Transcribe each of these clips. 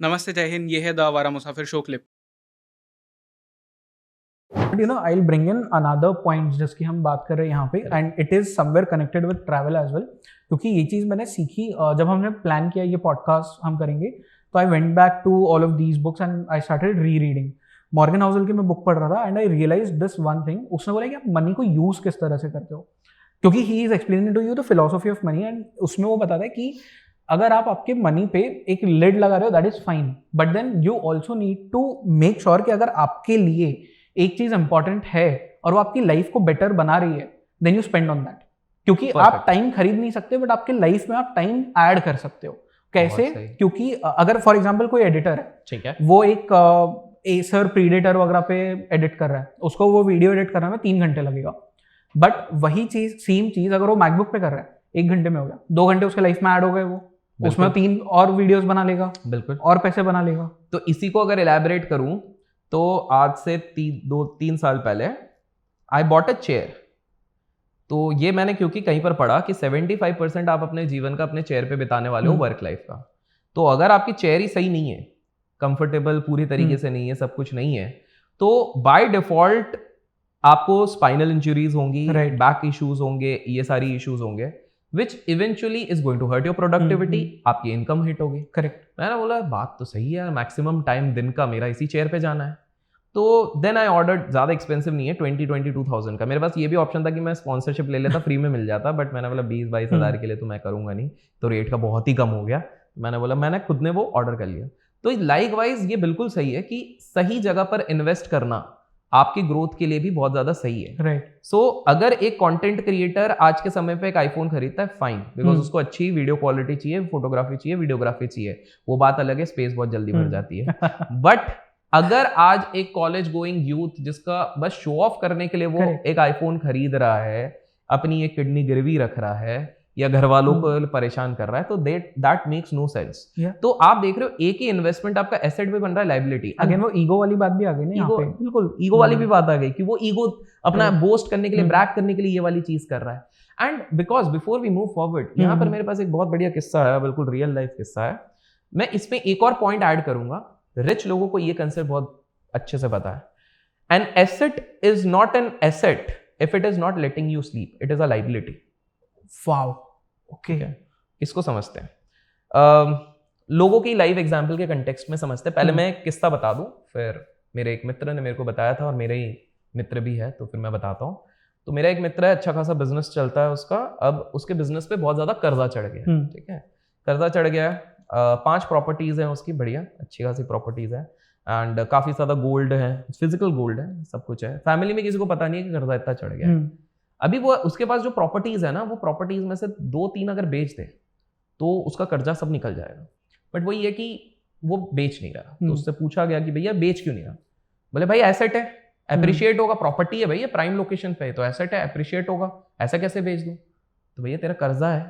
नमस्ते, जय हिंद। ये है द आवारा मुसाफिर show clip. But I'll bring in another point जिसकी हम बात कर रहे हैं यहाँ पे, and it is somewhere connected with travel as well, क्योंकि ये चीज़ मैंने सीखी जब हमने प्लान किया ये पॉडकास्ट हम करेंगे, तो I went back to all of these books and I started re reading. Morgan Housel की मैं बुक पढ़ रहा था and I realise this one thing. उसने बोला कि आप मनी को यूज किस तरह से करते हो, क्योंकि he is explaining to you the philosophy of money, and उसमें वो बताता है कि अगर आप आपके मनी पे एक लिड लगा रहे हो that is fine, but then you also need to make sure कि अगर आपके लिए एक चीज इंपॉर्टेंट है और वो आपकी लाइफ को बेटर बना रही है, then you spend on that. क्योंकि आप टाइम खरीद नहीं सकते, बट आपके लाइफ में आप टाइम ऐड कर सकते हो। कैसे? क्योंकि अगर फॉर एग्जाम्पल कोई एडिटर है, ठीक है, वो एक एसर प्रीडेटर वगैरह पे एडिट कर रहा है, उसको वो वीडियो एडिट करने में 3 घंटे लगेगा, बट वही चीज सेम चीज अगर वो मैकबुक पे कर रहा है 1 घंटे में हो गया, 2 घंटे उसके लाइफ में ऐड हो गए, वो उसमें 3 और वीडियोस बना लेगा, बिल्कुल, और पैसे बना लेगा। तो इसी को अगर एलैबोरेट करूं तो आज से 2-3 साल पहले आई बॉट अ चेयर। तो ये मैंने क्योंकि कहीं पर पढ़ा कि 75% आप अपने जीवन का अपने चेयर पे बिताने वाले हो वर्क लाइफ का। तो अगर आपकी चेयर ही सही नहीं है, कंफर्टेबल पूरी तरीके से नहीं है, सब कुछ नहीं है, तो बाय डिफॉल्ट आपको स्पाइनल इंजरीज होंगी, बैक इश्यूज होंगे, ये सारी इश्यूज होंगे, which eventually is going to hurt your productivity, आपकी इनकम हिट होगी। करेक्ट। मैंने बोला बात तो सही है, मैक्सिमम टाइम दिन का मेरा इसी चेयर पे जाना है। तो देन आई ऑर्डर्ड, ज़्यादा एक्सपेंसिव नहीं है, 22,000 का। मेरे पास ये भी ऑप्शन था कि मैं स्पॉन्सरशिप ले लेता, फ्री में मिल जाता, बट मैंने बोला 20-22 हज़ार के लिए तो मैं करूँगा नहीं, तो रेट का बहुत ही कम हो गया। मैंने बोला मैंने खुद ने वो ऑर्डर कर लिया। तो लाइक वाइज ये बिल्कुल सही है कि सही जगह पर इन्वेस्ट करना आपकी ग्रोथ के लिए भी बहुत ज्यादा सही है। राइट। सो अगर एक कंटेंट क्रिएटर आज के समय पे एक आईफोन खरीदता है, फाइन, बिकॉज उसको अच्छी वीडियो क्वालिटी चाहिए, फोटोग्राफी चाहिए, वीडियोग्राफी चाहिए, वो बात अलग है, स्पेस बहुत जल्दी भर जाती है। बट अगर आज एक कॉलेज गोइंग यूथ जिसका बस शो ऑफ करने के लिए वो एक आईफोन खरीद रहा है, अपनी एक किडनी गिरवी रख रहा है, या घर वालों को परेशान कर रहा है, तो दैट मेक्स नो सेंस। तो आप देख रहे हो एक ही इन्वेस्टमेंट आपका एसेट भी बन रहा है, लायबिलिटी। अगेन वो ईगो वाली बात भी आ गई ना यहाँ पे। बिल्कुल ईगो वाली भी बात आ गई कि वो ईगो अपना बोस्ट करने के लिए, ब्रैग करने के लिए ये वाली चीज कर रहा है। And because before we move forward, यहाँ पर मेरे पास एक बहुत बढ़िया किस्सा है, बिल्कुल रियल लाइफ किस्सा है। मैं इसमें एक और पॉइंट ऐड करूंगा। रिच लोगों को ये कंसेप्ट बहुत अच्छे से पता है। An asset is not an asset if it is not letting you sleep, it is a liability. Wow, okay, इसको समझते हैं। लोगों की लाइव एग्जाम्पल के कंटेक्स्ट में समझते हैं। पहले मैं एक किस्सा बता दूं, फिर मेरे एक मित्र ने मेरे को बताया था, और मेरे ही मित्र भी है, तो फिर मैं बताता हूं। तो मेरा एक मित्र है, अच्छा खासा बिजनेस चलता है उसका। अब उसके बिजनेस पे बहुत ज्यादा कर्जा चढ़ गया, ठीक है, कर्जा चढ़ गया। 5 प्रॉपर्टीज हैं उसकी, बढ़िया अच्छी खासी प्रॉपर्टीज है, एंड काफी ज्यादा गोल्ड है, फिजिकल गोल्ड है, सब कुछ है। फैमिली में किसी को पता नहीं है कि कर्जा इतना चढ़ गया। अभी वो उसके पास जो प्रॉपर्टीज है ना, वो प्रॉपर्टीज में से 2-3 अगर बेच दे तो उसका कर्जा सब निकल जाएगा। बट वही है कि वो बेच नहीं रहा। तो उससे पूछा गया कि भैया बेच क्यों नहीं रहा? बोले भाई एसेट है, एप्रिशिएट होगा, प्रॉपर्टी है भैया, प्राइम लोकेशन पे है, तो एसेट है, एप्रिशिएट होगा, ऐसा कैसे बेच दूं? तो भैया तेरा कर्जा है,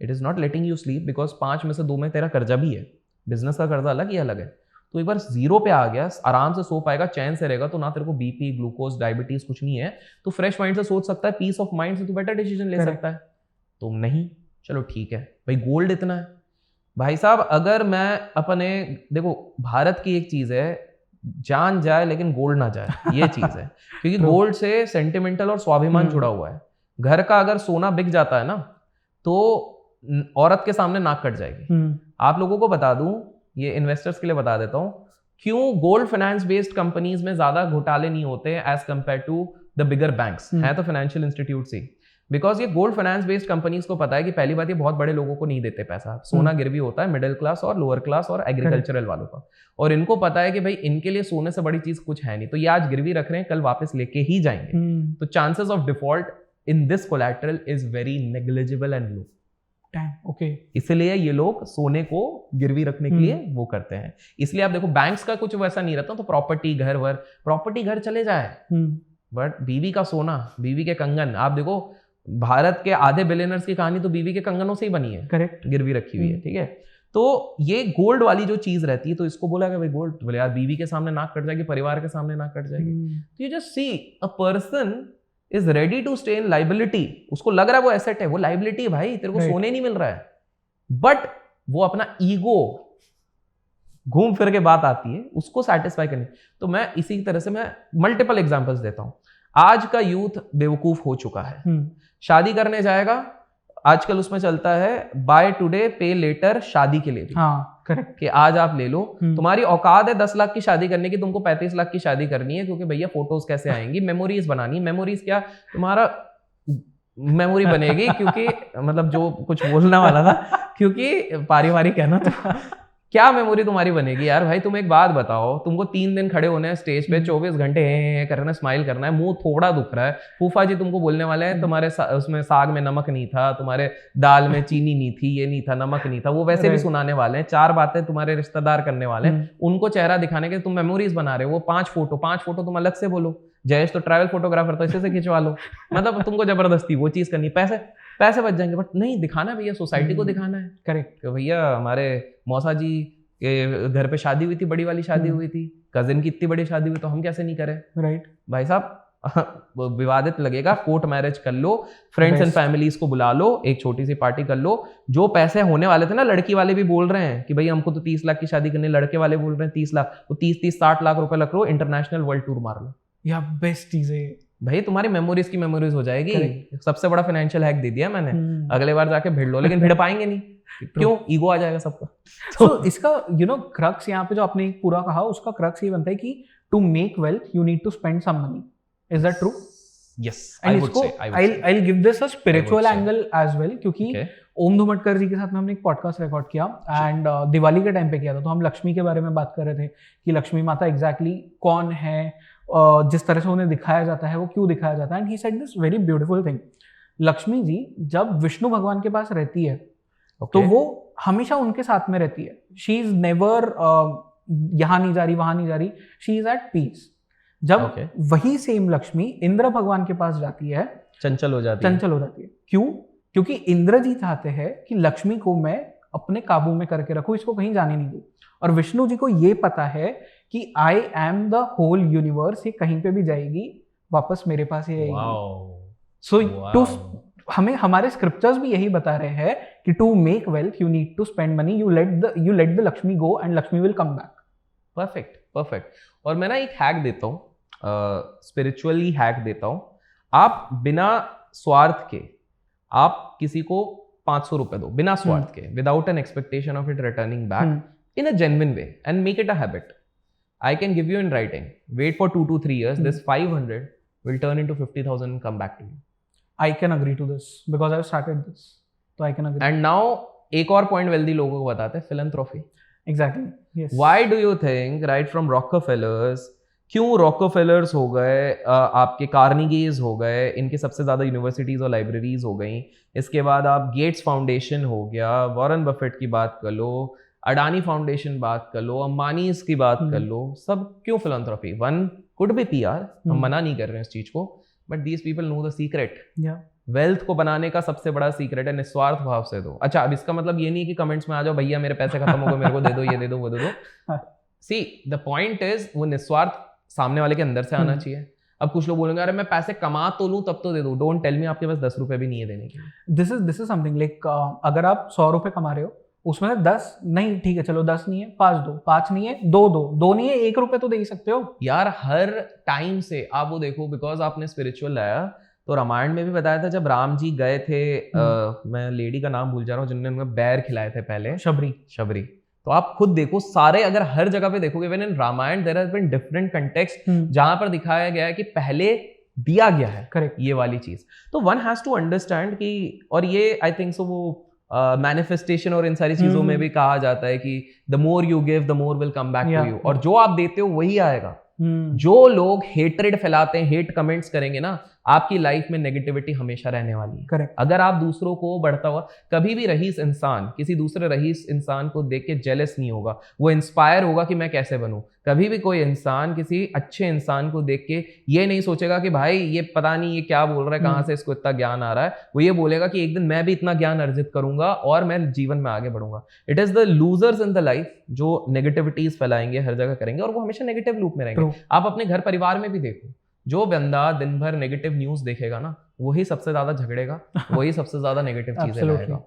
it is not letting you sleep, because 5 में से 2 में तेरा कर्जा भी है। बिजनेस का कर्जा अलग, ये अलग है। तो एक बार 0 पे आ गया, आराम से सो पाएगा, चैन से रहेगा, तो ना तेरे को बीपी, ग्लूकोज, डायबिटीज कुछ नहीं है, तो फ्रेश माइंड से सोच सकता है, पीस ऑफ माइंड से तू बेटर डिसीजन ले सकता है। तो नहीं, चलो ठीक है भाई, गोल्ड इतना है भाई साहब। अगर मैं अपने, देखो भारत की एक चीज है, जान जाए लेकिन गोल्ड ना जाए, ये चीज है। क्योंकि गोल्ड से सेंटिमेंटल और स्वाभिमान जुड़ा हुआ है। घर का अगर सोना बिक जाता है ना, तो औरत के सामने नाक कट जाएगी। आप लोगों को बता दूं, ये इन्वेस्टर्स के लिए बता देता हूं, क्यों गोल्ड फाइनेंस बेस्ड कंपनीज में ज्यादा घोटाले नहीं होते as compare to the bigger banks. है तो फाइनेंशियल इंस्टीट्यूट ही, बिकॉज ये गोल्ड फाइनेंस बेस्ड कंपनीज को पता है कि पहली बात ये बहुत बड़े लोगों को नहीं देते पैसा। सोना गिरवी होता है मिडिल क्लास और लोअर क्लास और एग्रीकल्चरल वालों का, और इनको पता है कि भाई इनके लिए सोने से बड़ी चीज कुछ है नहीं, तो ये आज गिरवी रख रहे हैं, कल वापस लेके ही जाएंगे। तो chances of default in this collateral is very negligible and low. Okay, इसलिए ये लोग सोने को गिरवी रखने के लिए वो करते हैं। इसलिए आप देखो बैंक्स का कुछ वैसा नहीं रहता, तो प्रॉपर्टी घर चले जाए, बट बीवी का सोना, बीवी के कंगन, आप देखो भारत के आधे बिलियनर्स की कहानी तो बीवी के कंगनों से ही बनी है, करेक्ट, गिरवी रखी हुई है, ठीक है। तो ये गोल्ड वाली जो चीज रहती है, तो इसको बोला कि भाई गोल्ड, तो बोले यार बीवी के सामने नाक कट जाएगी, परिवार के सामने नाक कट जाएगी। तो you just see a person is ready to stay in liability. उसको लग रहा है वो एसेट है, वो लाइबिलिटी है भाई, तेरे को सोने नहीं मिल रहा है, बट वो अपना ईगो घूम फिर के बात आती है उसको सेटिस्फाई करने। तो मैं इसी तरह से मैं मल्टीपल एग्जांपल्स देता हूँ। आज का यूथ बेवकूफ हो चुका है, शादी करने जाएगा आजकल उसमें चलता है बाय टुडे पे लेटर, शादी के लिए भी। हाँ करेक्ट, कि आज आप ले लो, तुम्हारी औकात है 10 लाख की शादी करने की, तुमको 35 लाख की शादी करनी है, क्योंकि भैया फोटोज कैसे आएंगी, मेमोरीज बनानी। मेमोरीज क्या, तुम्हारा मेमोरी बनेगी क्योंकि मतलब जो कुछ बोलना वाला था, क्योंकि पारिवारिक है ना, तो क्या मेमोरी तुम्हारी बनेगी यार। भाई तुम एक बात बताओ, तुमको 3 दिन खड़े होने हैं स्टेज पे, 24 घंटे करना, स्माइल करना है, मुंह थोड़ा दुख रहा है, फूफा जी तुमको बोलने वाले हैं तुम्हारे उसमें साग में नमक नहीं था, तुम्हारे दाल में चीनी नहीं थी, ये नहीं था, नमक नहीं था, वो वैसे भी सुनाने वाले हैं, 4 बातें तुम्हारे रिश्तेदार करने वाले हैं, उनको चेहरा दिखाने के तुम मेमोरीज बना रहे हो। वो 5 फोटो तुम अलग से बोलो, जयेश तो ट्रैवल फोटोग्राफर, तो इसे से खिंचवा लो। मतलब तुमको जबरदस्ती वो चीज करनी, पैसे बच जाएंगे, बट नहीं दिखाना भैया, सोसाइटी को दिखाना है। करेक्ट, भैया हमारे मौसा जी के घर पे शादी हुई थी, बड़ी वाली शादी हुई थी, कजिन की इतनी बड़ी शादी हुई, तो हम कैसे नहीं करें। राइट भाई साहब विवादित लगेगा, कोर्ट मैरिज कर लो, फ्रेंड्स एंड फैमिलीज को बुला लो, एक छोटी सी पार्टी कर लो। जो पैसे होने वाले थे ना, लड़की वाले भी बोल रहे हैं कि भाई हमको तो 30 लाख की शादी करनी, लड़के वाले बोल रहे हैं 30 लाख, तो 30-60 लाख रुपए लग लो, इंटरनेशनल वर्ल्ड टूर मार लो। या बेस्ट चीज है भाई, तुम्हारी मेमोरीज की मेमोरीज हो जाएगी। सबसे बड़ा फाइनेंशियल हैक दे दिया मैंने, अगले बार जाके भिड़ लो, लेकिन भिड़ पाएंगे नहीं, क्यों, ईगो आ जाएगा सबका। तो इसका क्रक्स यहाँ पे जो आपने पूरा कहा, उसका क्रक्स ये बनता है कि to make wealth you need to spend some money. Is that true? Yes, and इसको I'll give this a spiritual angle as well, क्योंकि ओम धुमटकर जी के साथ में हमने एक पॉडकास्ट रिकॉर्ड किया एंड दिवाली के टाइम पे किया था, तो हम लक्ष्मी के बारे में बात कर रहे थे कि लक्ष्मी माता एग्जैक्टली कौन है, जिस तरह से उन्हें दिखाया जाता है वो क्यों दिखाया जाता है। And he said this very beautiful thing, Lakshmi ji जब विष्णु भगवान के पास रहती है तो वो हमेशा उनके साथ में रहती है। शी इज नेवर यहाँ नहीं जा रही, वहां नहीं जा रही, शी इज एट पीस। जब वही सेम लक्ष्मी इंद्र भगवान के पास जाती है, चंचल हो जाती है। क्यों? क्योंकि इंद्र जी चाहते हैं कि लक्ष्मी को मैं अपने काबू में करके रखूं, इसको कहीं जाने नहीं दूं। और विष्णु जी को ये पता है कि I am the whole universe, ये कहीं पे भी जाएगी वापस मेरे पास ही आएगी। सो टू हमें हमारे स्क्रिप्चर्स भी यही बता रहे हैं कि to make wealth you need to spend money, you let the Lakshmi go and Lakshmi will come back. Perfect. और मैं ना एक हैक देता हूँ, स्पिरिचुअली हैक देता हूँ। आप बिना स्वार्थ के आप किसी को 500 रुपए दो, बिना स्वार्थ के, without an expectation of it returning back in a genuine way, and make it a habit. I can give you in writing, wait for 2 to 3 years, this 500 will turn into 50,000 and come back to you. I can agree to this because I've started this, so I can agree. And now एक और point wealthy लोगों को बताते हैं, philanthropy. Exactly, yes. Why do you think right from Rockefellers, क्यों Rockefellers हो गए, आपके कार्निगीज हो गए, इनके सबसे ज्यादा यूनिवर्सिटीज और लाइब्रेरीज हो गई, इसके बाद आप गेट्स फाउंडेशन हो गया, वॉरेन बफेट की बात कर लो, अडानी फाउंडेशन बात कर लो, अंबानीज की बात कर लो, सब क्यों philanthropy? One could be PR, हम मना नहीं कर रहे हैं इस चीज को, but these people know the secret. Wealth को बनाने का सबसे बड़ा सीक्रेट है निस्वार्थ भाव से दो। अच्छा, अब इसका मतलब ये नहीं कि कमेंट्स में आ जाओ भैया मेरे पैसे खत्म हो गए, मेरे को दे दो, ये दे दो, वो दे दो। सी द पॉइंट इज, वो निस्वार्थ सामने वाले के अंदर से आना चाहिए। अब कुछ लोग बोलेंगे अरे मैं पैसे कमा तो लूं तब तो दे दूं, डोंट टेल मी आपके पास 10 रुपए भी नहीं है देने के। दिस इज समथिंग लाइक, अगर आप 100 रुपए कमा रहे हो, उसमें से 10 नहीं, ठीक है चलो 10 नहीं है 5 दो, 5 नहीं है 2 दो, 2 नहीं है 1 रुपए तो दे ही सकते हो यार। हर टाइम से आप वो देखो, बिकॉज आपने स्पिरिचुअल लाया, तो रामायण में भी बताया था जब राम जी गए थे, मैं लेडी का नाम भूल जा रहा हूँ जिन्होंने उन्हें बैर खिलाए थे पहले, शबरी। तो आप खुद देखो, सारे अगर हर जगह पे देखोगे, when in Ramayana there has been different context जहां पर दिखाया गया है कि पहले दिया गया है, करेक्ट, ये वाली चीज। तो वन हैज टू अंडरस्टैंड कि, और ये आई थिंक सो वो मैनिफेस्टेशन और इन सारी चीजों में भी कहा जाता है कि the more you give the more will come back to you, और जो आप देते हो वही आएगा। जो लोग हेट्रेड फैलाते हैं, हेट कमेंट्स करेंगे ना, आपकी लाइफ में नेगेटिविटी हमेशा रहने वाली है। करेक्ट। अगर आप दूसरों को बढ़ता हुआ, कभी भी रईस इंसान किसी दूसरे रईस इंसान को देख के जेलस नहीं होगा, वो इंस्पायर होगा कि मैं कैसे बनूं। कभी भी कोई इंसान किसी अच्छे इंसान को देख के ये नहीं सोचेगा कि भाई ये पता नहीं ये क्या बोल रहा है, कहाँ से इसको इतना ज्ञान आ रहा है। वो ये बोलेगा कि एक दिन मैं भी इतना ज्ञान अर्जित करूंगा और मैं जीवन में आगे बढ़ूंगा। It is the losers in the life जो नेगेटिविटीज फैलाएंगे, हर जगह करेंगे, और वो हमेशा नेगेटिव लूप में रहेंगे। आप अपने घर परिवार में भी देखो, जो बंदा दिन भर नेगेटिव न्यूज देखेगा ना, वही सबसे ज्यादा झगड़ेगा, वही सबसे ज्यादा नेगेटिव चीजें लाएगा।